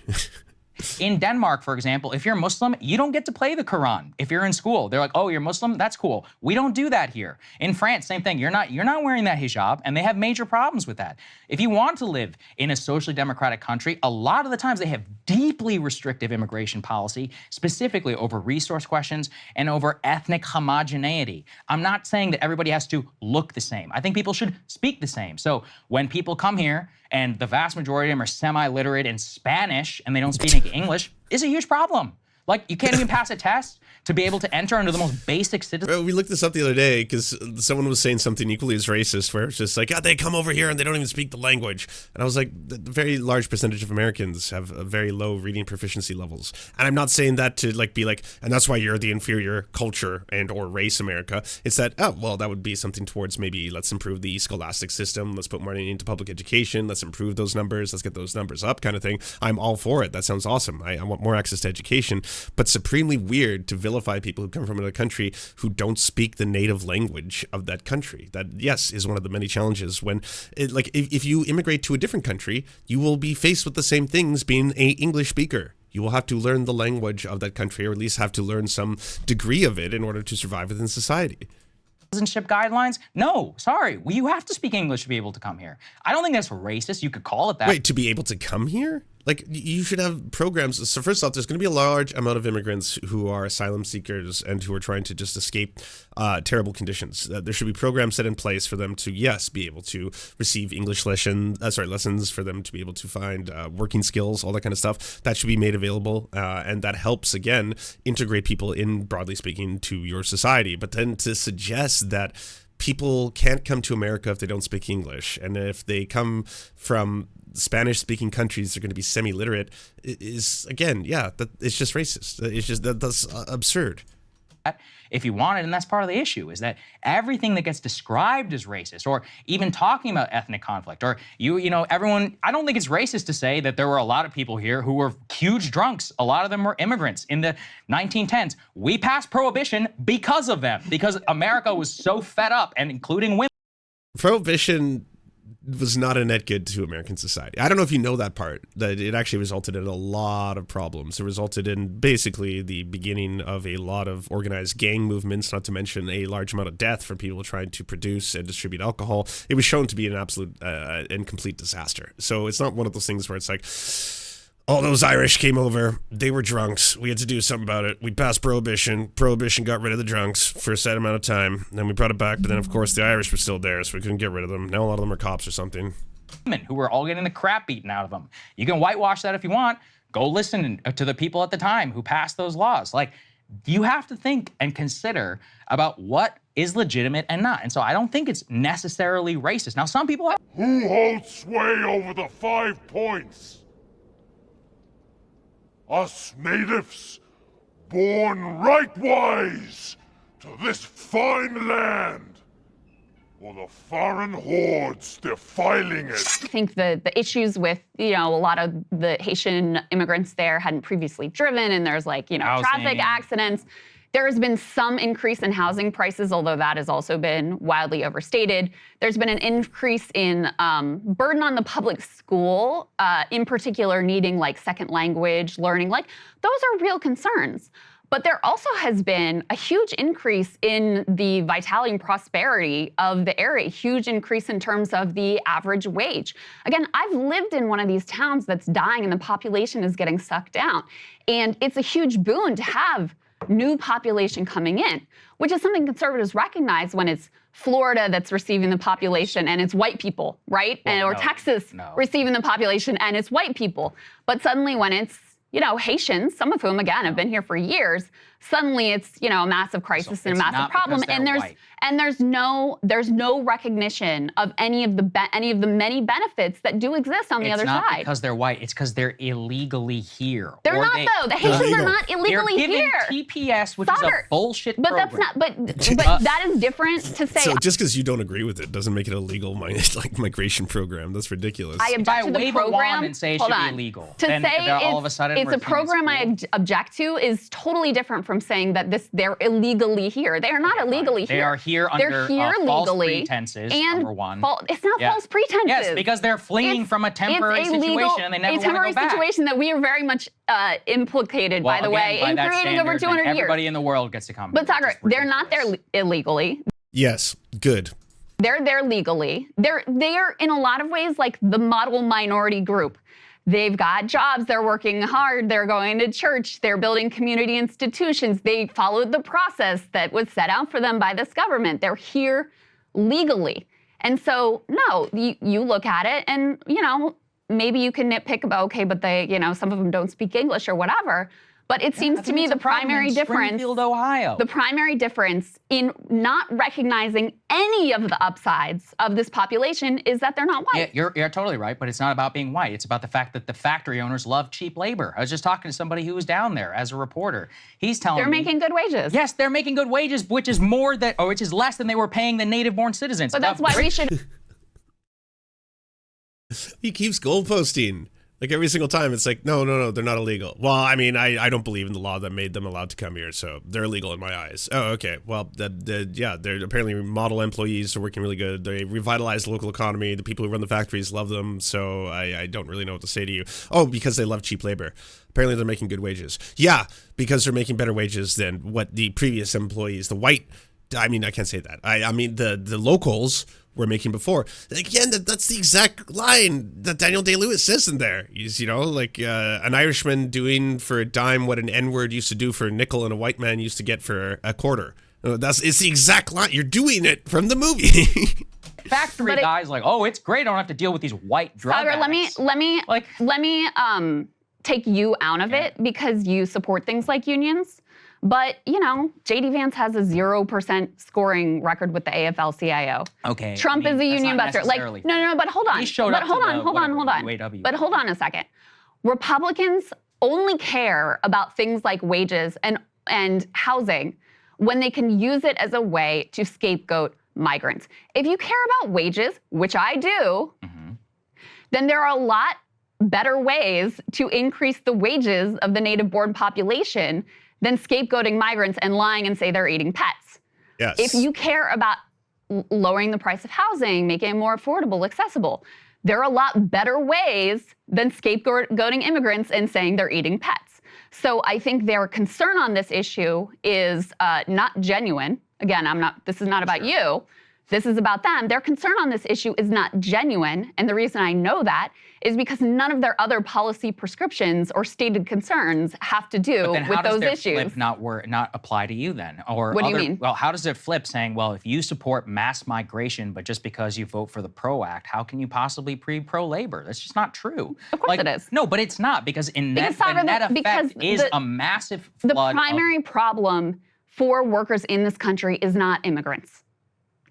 In Denmark, for example, if you're Muslim, you don't get to play the Quran. If you're in school, they're like, "Oh, you're Muslim? That's cool." We don't do that here. In France, same thing. You're not wearing that hijab, and they have major problems with that. If you want to live in a socially democratic country, a lot of the times they have deeply restrictive immigration policy, specifically over resource questions and over ethnic homogeneity. I'm not saying that everybody has to look the same. I think people should speak the same. So when people come here and the vast majority of them are semi-literate in Spanish and they don't speak English, is a huge problem. Like, you can't even pass a test to be able to enter under the most basic citizen. We looked this up the other day because someone was saying something equally as racist, where it's just like, they come over here and they don't even speak the language. And I was like, the very large percentage of Americans have a very low reading proficiency levels. And I'm not saying that to like be like, and that's why you're the inferior culture and or race, America. It's that, that would be something towards maybe let's improve the scholastic system. Let's put money into public education. Let's improve those numbers. Let's get those numbers up, kind of thing. I'm all for it. That sounds awesome. I want more access to education. But supremely weird to vilify people who come from another country who don't speak the native language of that country. That, yes, is one of the many challenges when, if you immigrate to a different country, you will be faced with the same things being an English speaker. You will have to learn the language of that country, or at least have to learn some degree of it in order to survive within society. Citizenship guidelines? No, sorry. Well, you have to speak English to be able to come here. I don't think that's racist. You could call it that. Wait, to be able to come here? Like, you should have programs. So first off, there's going to be a large amount of immigrants who are asylum seekers and who are trying to just escape terrible conditions. There should be programs set in place for them to, yes, be able to receive English lessons, for them to be able to find working skills, all that kind of stuff. That should be made available. And that helps, again, integrate people in, broadly speaking, to your society. But then to suggest that people can't come to America if they don't speak English, and if they come from Spanish-speaking countries, they're going to be semi-literate, is, again, it's just racist. It's just that's absurd. If you want it, and that's part of the issue, is that everything that gets described as racist, or even talking about ethnic conflict, or everyone, I don't think it's racist to say that there were a lot of people here who were huge drunks. A lot of them were immigrants in the 1910s. We passed prohibition because of them, because America was so fed up, and including women. Prohibition was not a net good to American society. I don't know if you know that part, that it actually resulted in a lot of problems. It resulted in basically the beginning of a lot of organized gang movements, not to mention a large amount of death for people trying to produce and distribute alcohol. It was shown to be an absolute and complete disaster. So it's not one of those things where it's like, all those Irish came over, they were drunks, we had to do something about it. We passed prohibition got rid of the drunks for a set amount of time, then we brought it back, but then of course the Irish were still there, so we couldn't get rid of them. Now a lot of them are cops or something. Who were all getting the crap beaten out of them. You can whitewash that if you want. Go listen to the people at the time who passed those laws. Like, you have to think and consider about what is legitimate and not. And so I don't think it's necessarily racist. Now, some people have— Who holds sway over the 5 points? Us natives, born rightwise to this fine land, or the foreign hordes defiling it? I think the issues with, a lot of the Haitian immigrants there hadn't previously driven, and there's traffic accidents. There has been some increase in housing prices, although that has also been wildly overstated. There's been an increase in burden on the public school, in particular needing second language learning. Those are real concerns. But there also has been a huge increase in the vitality and prosperity of the area, huge increase in terms of the average wage. Again, I've lived in one of these towns that's dying and the population is getting sucked down. And it's a huge boon to have new population coming in, which is something conservatives recognize when it's Florida that's receiving the population and it's white people, right? Or Texas receiving the population and it's white people. But suddenly when it's, Haitians, some of whom, again, have been here for years, suddenly it's, a massive crisis and a massive problem. And there's no recognition of any of the many benefits that do exist on the other side. It's not because they're white. It's because they're illegally here. They're not, though. The Haitians are not illegally here. They're given TPS, which is a bullshit but program. That's not. But that is different to say. So just because you don't agree with it doesn't make it a legal migration program. That's ridiculous. I object to the program. And say it should be illegal. To then say all of a sudden it's a program I object to is totally different from from saying that they're illegally here. They are not illegally here. They are here They're under here false legally, pretenses, and number one. It's not false pretenses. Yes, because they're fleeing from a temporary situation and they never want to go back. A temporary situation that we are very much implicated, by the way, in creating over 200 years. Everybody in the world gets to come. But Saagar, they're not there illegally. Yes, good. They're there legally. They're in a lot of ways like the model minority group. They've got jobs, they're working hard, they're going to church, they're building community institutions. They followed the process that was set out for them by this government. They're here legally. And so, no, you look at it and, maybe you can nitpick about, okay, but they, some of them don't speak English or whatever. But it seems to me the primary difference, Springfield, Ohio. The primary difference in not recognizing any of the upsides of this population is that they're not white. Yeah, you're totally right, but it's not about being white. It's about the fact that the factory owners love cheap labor. I was just talking to somebody who was down there as a reporter. He's telling me they're making good wages. Yes, they're making good wages, which is which is less than they were paying the native-born citizens. But that's why we should. He keeps goalposting. Like every single time, it's like, no, they're not illegal. Well, I mean, I don't believe in the law that made them allowed to come here, so they're illegal in my eyes. Oh, okay. Well, they're apparently model employees. They're working really good. They revitalize the local economy. The people who run the factories love them, so I don't really know what to say to you. Oh, because they love cheap labor. Apparently, they're making good wages. Yeah, because they're making better wages than what the previous employees, the white, I mean, I can't say that. I mean, the locals were making before. Again, that's the exact line that Daniel Day-Lewis says in there. He's, like an Irishman doing for a dime what an N-word used to do for a nickel and a white man used to get for a quarter. It's the exact line. You're doing it from the movie. Factory guys like, oh, it's great. I don't have to deal with these white drug Saagar, addicts. let me take you out of it because you support things like unions. But, J.D. Vance has a 0% scoring record with the AFL-CIO. Okay. Trump is a union buster. No, but hold on. He showed up hold to on. UAW. But hold on a second. Republicans only care about things like wages and housing when they can use it as a way to scapegoat migrants. If you care about wages, which I do, then there are a lot better ways to increase the wages of the native-born population than scapegoating migrants and lying and say they're eating pets. Yes. If you care about lowering the price of housing, making it more affordable, accessible, there are a lot better ways than scapegoating immigrants and saying they're eating pets. So I think their concern on this issue is not genuine. Again, this is not about you. This is about them. Their concern on this issue is not genuine. And the reason I know that is because none of their other policy prescriptions or stated concerns have to do with those issues. Flip not apply to you then? Or what do you mean? Well, how does it flip saying, well, if you support mass migration, but just because you vote for the PRO Act, how can you possibly be pro-labor? That's just not true. Of course it is. No, but it's not because the net effect is a massive flood. The primary problem for workers in this country is not immigrants.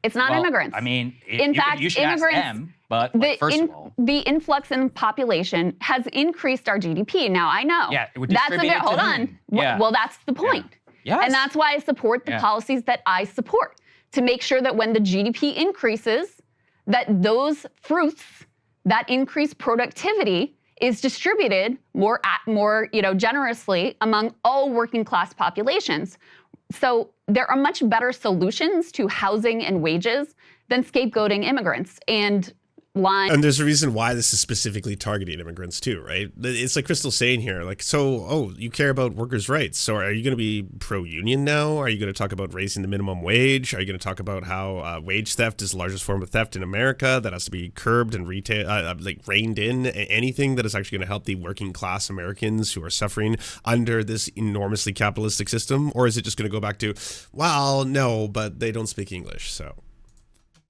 It's not immigrants. I mean, in fact, you should immigrants, ask them, but first of all. The influx in population has increased our GDP. Now, I know. Yeah, it would that's distribute it to hold on. whom? Yeah. Well, that's the point. Yeah. Yes. And that's why I support the policies that I support, to make sure that when the GDP increases, that those fruits, that increased productivity, is distributed more generously among all working class populations. So there are much better solutions to housing and wages than scapegoating immigrants and lying. And there's a reason why this is specifically targeting immigrants too, right? It's like Crystal's saying here, you care about workers' rights. So are you going to be pro-union now? Are you going to talk about raising the minimum wage? Are you going to talk about how wage theft is the largest form of theft in America that has to be curbed and reined in? Anything that is actually going to help the working class Americans who are suffering under this enormously capitalistic system? Or is it just going to go back to, well, no, but they don't speak English, so...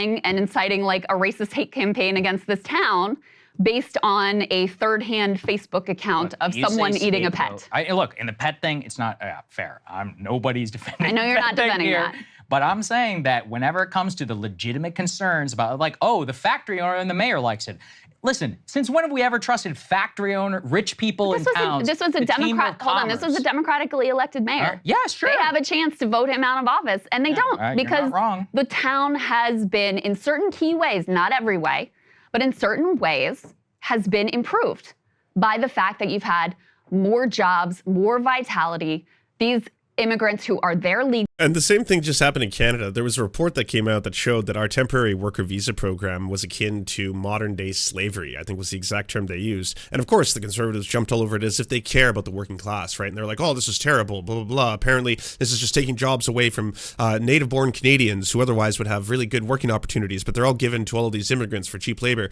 and inciting like a racist hate campaign against this town based on a third-hand Facebook account of someone eating a pet. Look, in the pet thing, it's not fair. Nobody's defending. I know you're not defending that. But I'm saying that whenever it comes to the legitimate concerns about the factory owner and the mayor likes it. Listen, since when have we ever trusted factory owner, rich people in towns? This was a Democrat. Hold on, this was a democratically elected mayor. Yes, sure. They have a chance to vote him out of office, and they don't because the town has been, in certain key ways, not every way, but in certain ways, has been improved by the fact that you've had more jobs, more vitality. These immigrants who are there legally. And the same thing just happened in Canada. There was a report that came out that showed that our temporary worker visa program was akin to modern day slavery, I think was the exact term they used. And of course, the conservatives jumped all over it as if they care about the working class, right? And they're like, oh, this is terrible, blah, blah, blah. Apparently, this is just taking jobs away from native-born Canadians who otherwise would have really good working opportunities, but they're all given to all of these immigrants for cheap labor.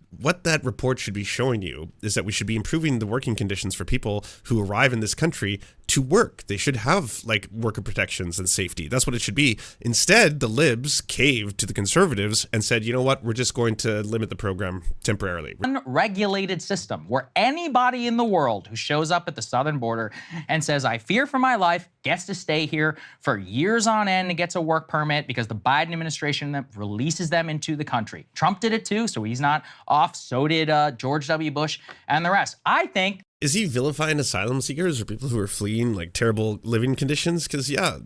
What that report should be showing you is that we should be improving the working conditions for people who arrive in this country to work. They should have like worker protections and safety. That's what it should be. Instead, the libs caved to the conservatives and said, you know what, we're just going to limit the program temporarily. Unregulated system where anybody in the world who shows up at the southern border and says, I fear for my life, gets to stay here for years on end and gets a work permit because the Biden administration releases them into the country. Trump did it too, so he's not off. So did George W. Bush and the rest. I think. Is he vilifying asylum seekers or people who are fleeing like terrible living conditions? Because yeah,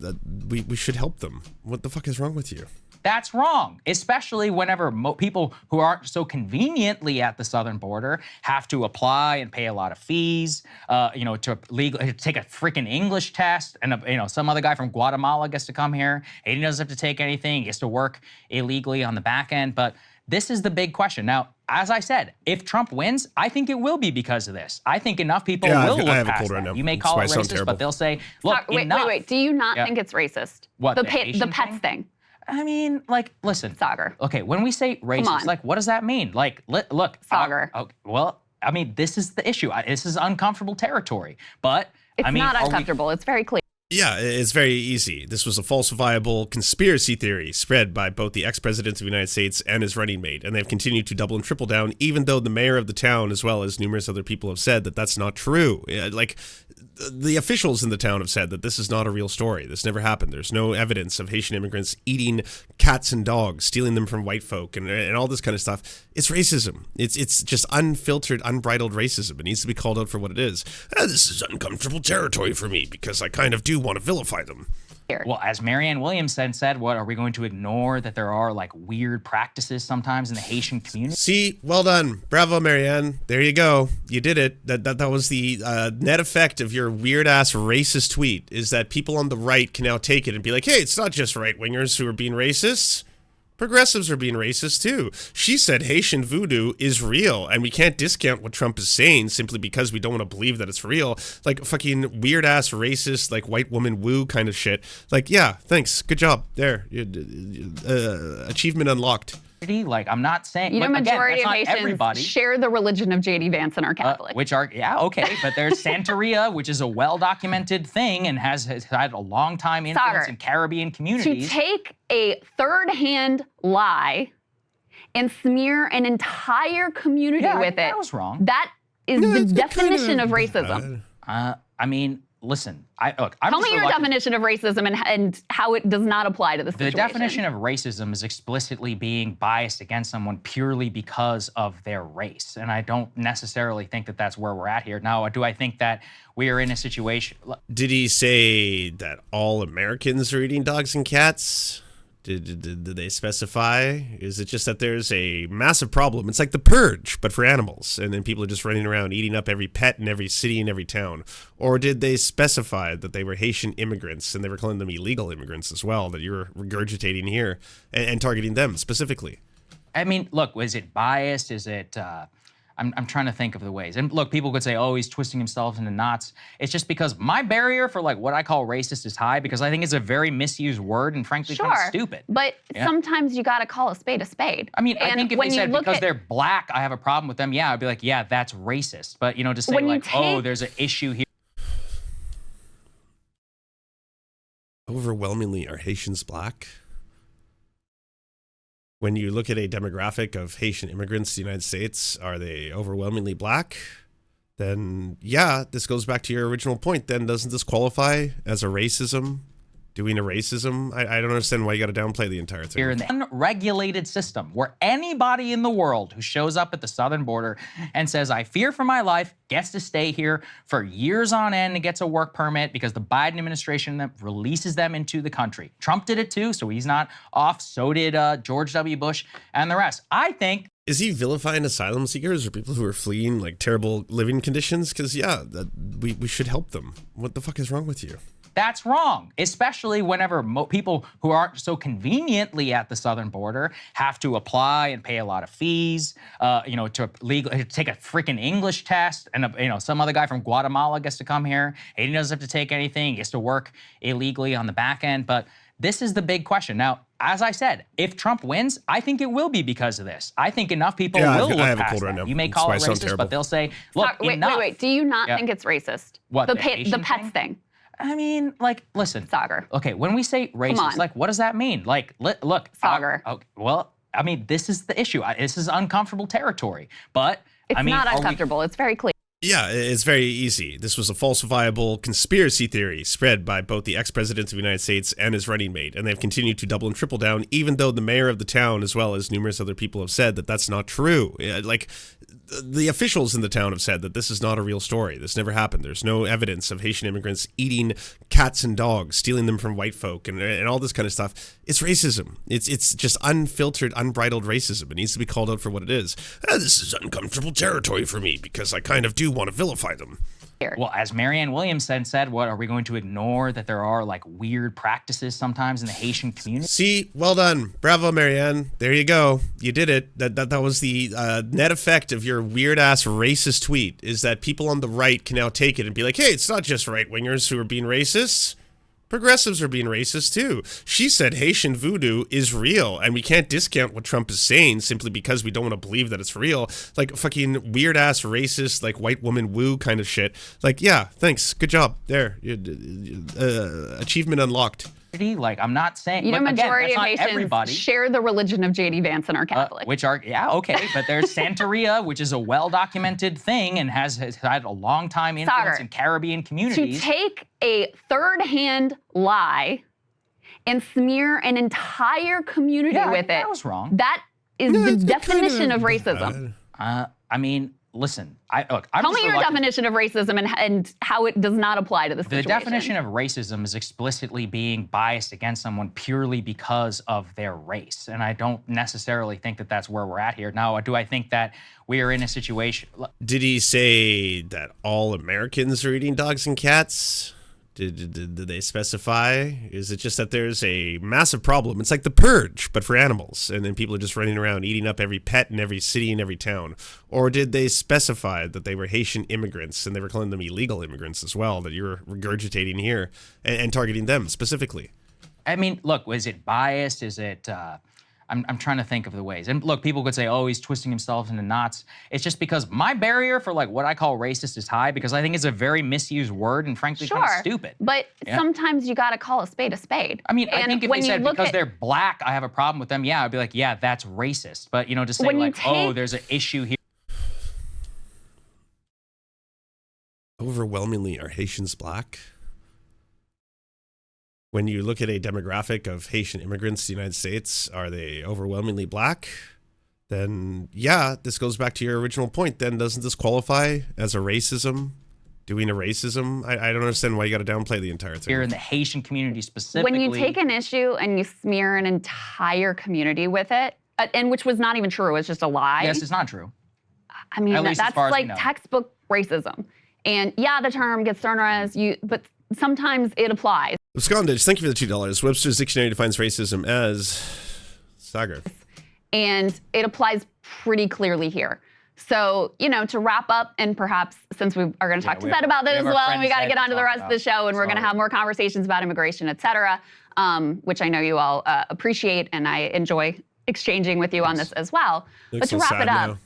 we should help them. What the fuck is wrong with you? That's wrong, especially whenever people who aren't so conveniently at the southern border have to apply and pay a lot of fees, to take a freaking English test, and some other guy from Guatemala gets to come here. And he doesn't have to take anything. He gets to work illegally on the back end. But this is the big question. Now, as I said, if Trump wins, I think it will be because of this. I think enough people will look past that. Right, you may call it racist, but they'll say, look, wait. Do you not think it's racist? What, the pets thing? I mean, like, listen. Saagar. Okay, when we say racist, like, what does that mean? Like, look. Saagar. Well, I mean, this is the issue. This is uncomfortable territory. But, it's not uncomfortable. It's very clear. Yeah, it's very easy. This was a falsifiable conspiracy theory spread by both the ex-president of the United States and his running mate, and they've continued to double and triple down, even though the mayor of the town, as well as numerous other people, have said that that's not true. Like, the officials in the town have said that this is not a real story. This never happened. There's no evidence of Haitian immigrants eating cats and dogs, stealing them from white folk, and all this kind of stuff. It's racism. It's just unfiltered, unbridled racism. It needs to be called out for what it is. This is uncomfortable territory for me because I kind of do want to vilify them. Well, as Marianne Williamson said, what are we going to ignore that there are like weird practices sometimes in the Haitian community? See, well done. Bravo, Marianne. There you go. You did it. That was the net effect of your weird ass racist tweet, is that people on the right can now take it and be like, hey, it's not just right wingers who are being racists. Progressives are being racist too. She said Haitian voodoo is real, and we can't discount what Trump is saying simply because we don't want to believe that it's real. Like fucking weird ass racist, like white woman woo kind of shit. Like, yeah, thanks, good job. There, achievement unlocked. Like, I'm not saying, majority again, of Haitians everybody share the religion of J.D. Vance and are Catholic. But there's Santeria, which is a well-documented thing and has had a long time influence in Caribbean communities. To take a third-hand lie and smear an entire community with it. That was wrong. That is the definition of racism. I mean, listen, Tell me your definition of racism and how it does not apply to this situation. The definition of racism is explicitly being biased against someone purely because of their race. And I don't necessarily think that that's where we're at here. Now, do I think that we are in a situation... Did he say that all Americans are eating dogs and cats? Did they specify? Is it just that there's a massive problem? It's like the purge, but for animals. And then people are just running around eating up every pet in every city and every town. Or did they specify that they were Haitian immigrants and they were calling them illegal immigrants as well, that you're regurgitating here and targeting them specifically? I mean, look, is it biased? Is it... I'm trying to think of the ways. And look, people could say, oh, he's twisting himself into knots. It's just because my barrier for like what I call racist is high because I think it's a very misused word and frankly kind of stupid. But sometimes you got to call a spade a spade. I mean, I think if they said because they're black, I have a problem with them, I'd be like, yeah, that's racist. But, to say like, oh, there's an issue here. Overwhelmingly, are Haitians black? When you look at a demographic of Haitian immigrants to the United States, are they overwhelmingly black? Then, yeah, this goes back to your original point. Then doesn't this qualify as a racism? Doing a racism? I don't understand why you got to downplay the entire thing. Here in the unregulated system where anybody in the world who shows up at the southern border and says, I fear for my life, gets to stay here for years on end and gets a work permit because the Biden administration releases them into the country. Trump did it too, so he's not off. So did George W. Bush and the rest. I think... Is he vilifying asylum seekers or people who are fleeing like terrible living conditions? Because, yeah, we should help them. What the fuck is wrong with you? That's wrong, especially whenever people who aren't so conveniently at the southern border have to apply and pay a lot of fees, to take a freaking English test, and some other guy from Guatemala gets to come here. He doesn't have to take anything. He gets to work illegally on the back end. But this is the big question. Now, as I said, if Trump wins, I think it will be because of this. I think enough people will look I have a past cold that. right now. You may That's call why it I sound racist, terrible. but they'll say, look, enough. Wait. Do you not think it's racist? What, The the Haitian pets thing? I mean, listen. Saagar. Okay, when we say racist, on. what does that mean? Look. Saagar. Okay, well, I mean, this is the issue. This is uncomfortable territory. But, It's not uncomfortable. It's very clear. Yeah, it's very easy. This was a falsifiable conspiracy theory spread by both the ex-president of the United States and his running mate, and they've continued to double and triple down, even though the mayor of the town, as well as numerous other people, have said that that's not true. The officials in the town have said that this is not a real story. This never happened. There's no evidence of Haitian immigrants eating cats and dogs, stealing them from white folk, and all this kind of stuff. It's racism. It's just unfiltered, unbridled racism. It needs to be called out for what it is. This is uncomfortable territory for me because I kind of do want to vilify them. Well, as Marianne Williamson said, what are we going to ignore that there are weird practices sometimes in the Haitian community? See, well done. Bravo, Marianne. There you go. You did it. That was the net effect of your weird-ass racist tweet, is that people on the right can now take it and be like, hey, it's not just right-wingers who are being racists. Progressives are being racist too. She said Haitian voodoo is real, and we can't discount what Trump is saying simply because we don't want to believe that it's real. Fucking weird ass racist, white woman woo kind of shit. Yeah, thanks, good job. There, achievement unlocked. I'm not saying. Majority again, of that's not everybody. Haitians share the religion of J.D. Vance and are Catholic. Okay, but there's Santeria, which is a well-documented thing and has had a long time influence Saagar, in Caribbean communities. To take a third-hand lie and smear an entire community with it. That was wrong. That is the definition of racism. I mean, listen. Tell me your definition of racism and how it does not apply to this situation. The definition of racism is explicitly being biased against someone purely because of their race. And I don't necessarily think that that's where we're at here. Now, do I think that we are in a situation... Did he say that all Americans are eating dogs and cats? Did they specify? Is it just that there's a massive problem? It's like the purge, but for animals. And then people are just running around eating up every pet in every city and every town. Or did they specify that they were Haitian immigrants and they were calling them illegal immigrants as well, that you're regurgitating here and targeting them specifically? I mean, look, is it biased? Is it... I'm trying to think of the ways. And look, people could say, oh, he's twisting himself into knots. It's just because my barrier for what I call racist is high, because I think it's a very misused word and frankly kind of stupid. But sometimes you got to call a spade a spade. I mean, I think if they said because they're black, I have a problem with them, I'd be like, yeah, that's racist. But, to say oh, there's an issue here. Overwhelmingly, are Haitians black? When you look at a demographic of Haitian immigrants to the United States, are they overwhelmingly black? Then, this goes back to your original point. Then doesn't this qualify as a racism? Doing a racism? I don't understand why you got to downplay the entire thing. Here in the Haitian community specifically. When you take an issue and you smear an entire community with it, and which was not even true, it's just a lie. Yes, it's not true. I mean, that's textbook racism. And the term gets thrown around but sometimes it applies. Skondage, thank you for the $2. Webster's Dictionary defines racism as Saagar. And it applies pretty clearly here. So, to wrap up, and perhaps since we are going to talk to Zed about this as well, and we got to get on to the rest of the show, and we're going to have more conversations about immigration, et cetera, which I know you all appreciate, and I enjoy exchanging with you on this as well. But to wrap it up,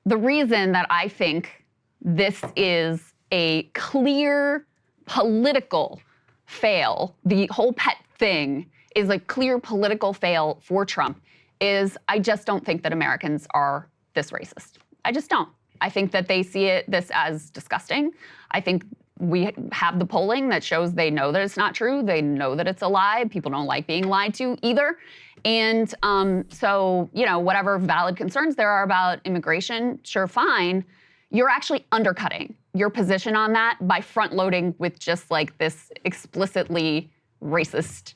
the reason that I think this is a clear political fail, the whole pet thing is a clear political fail for Trump, is I just don't think that Americans are this racist. I just don't. I think that they see this as disgusting. I think we have the polling that shows they know that it's not true. They know that it's a lie. People don't like being lied to either. And so, whatever valid concerns there are about immigration, sure, fine. You're actually undercutting your position on that by front loading with just this explicitly racist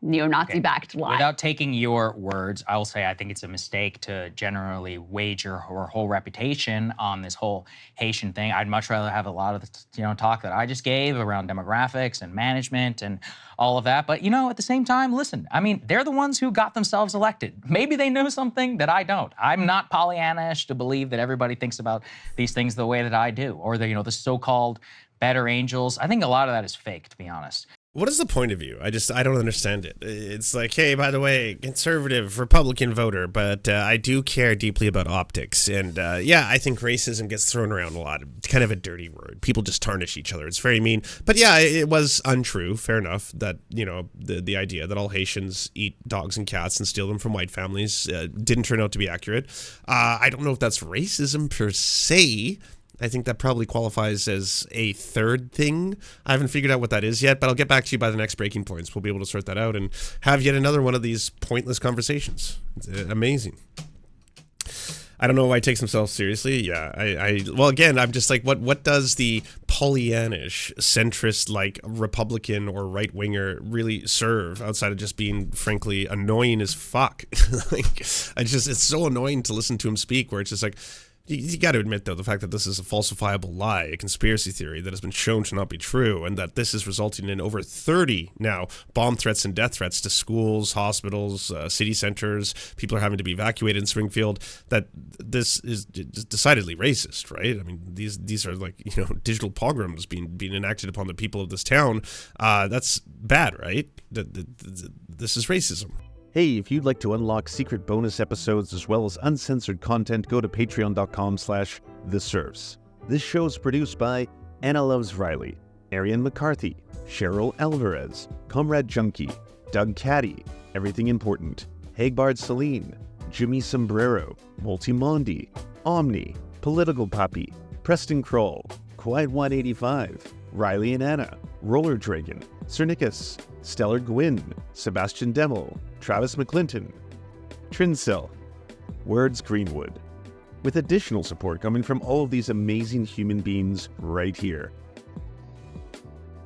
neo-Nazi-backed lie. Without taking your words, I will say I think it's a mistake to generally wager her whole reputation on this whole Haitian thing. I'd much rather have a lot of the talk that I just gave around demographics and management and all of that. But at the same time, listen, I mean, they're the ones who got themselves elected. Maybe they know something that I don't. I'm not Pollyanna-ish to believe that everybody thinks about these things the way that I do, or the so-called better angels. I think a lot of that is fake, to be honest. What is the point of view? I don't understand it. It's like, hey, by the way, conservative, Republican voter, but I do care deeply about optics. And yeah, I think racism gets thrown around a lot. It's kind of a dirty word. People just tarnish each other. It's very mean. But yeah, it was untrue. Fair enough that, the idea that all Haitians eat dogs and cats and steal them from white families didn't turn out to be accurate. I don't know if that's racism per se. I think that probably qualifies as a third thing. I haven't figured out what that is yet, but I'll get back to you by the next breaking points. We'll be able to sort that out and have yet another one of these pointless conversations. It's amazing. I don't know why he takes himself seriously. Yeah, well, again, I'm just like, what does the Pollyannish, centrist, like Republican or right-winger really serve outside of just being, frankly, annoying as fuck? It's so annoying to listen to him speak where it's just like, you got to admit, though, the fact that this is a falsifiable lie, a conspiracy theory that has been shown to not be true, and that this is resulting in over 30 now bomb threats and death threats to schools, hospitals, city centers. People are having to be evacuated in Springfield. That this is decidedly racist, right? I mean, these are like digital pogroms being enacted upon the people of this town. That's bad, right? This is racism. Hey, if you'd like to unlock secret bonus episodes as well as uncensored content, go to patreon.com/The Serfs. This show is produced by Anna Loves Riley, Arian McCarthy, Cheryl Alvarez, Comrade Junkie, Doug Caddy, Everything Important, Hagbard Celine, Jimmy Sombrero, Multimondi, Omni, Political Puppy, Preston Kroll, Quiet 185, Riley and Anna, Roller Dragon, Cernicus, Stellar Gwyn, Sebastian Demel, Travis McClinton, Trincell, Words Greenwood, with additional support coming from all of these amazing human beings right here.